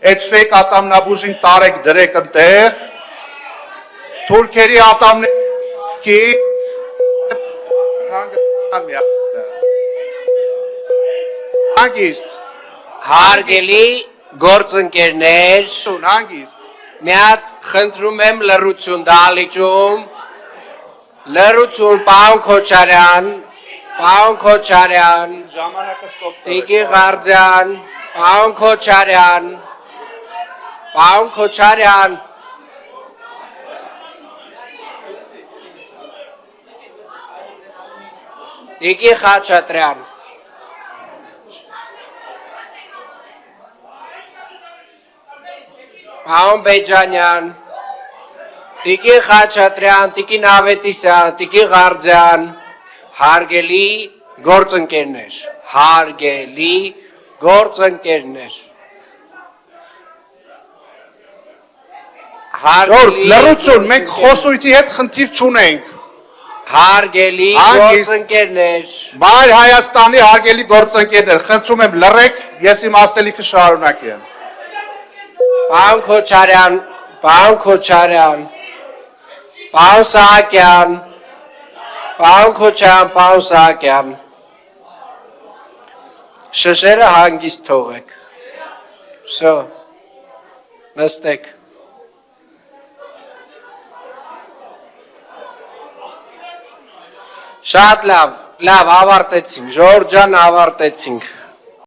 Այդ ֆեյք ատամնաբուժին տարեք դրեք ընտեղ, թուրքերի ատամների հանգիստ, Հարգելի գործընկերներ, հանգիստ, մի հատ խնդրում եմ լռություն դահլիճում, լռություն, պարոն Քոչարյան, ժամանակը ստոպ Տիկի Ղարդյան, պարոն Քոչարյան, Տիկի Խաչատրյան, պարոն Բեջանյան, Տիկի Խաչատրյան, Տիկի Նավետիսյան, Տիկի Ղարդյան, հարգելի գործընկերներ, Ժորդ, լռություն, մենք խոսույթի հետ խնդիր չունենք, հարգելի գործընկերներ, Մայր Հայաստանի հարգելի գործընկերներ, խնդրում եմ լռեք, ես իմ ասելիքը շարունակեմ։ պարոն Քոչարյան, պարոն Սահակյան, շշերը հանգիստ թողեք, վсё, նստեք, շատ լավ, ավարտեցինք, Ժորժ ջան, ավարտեցինք,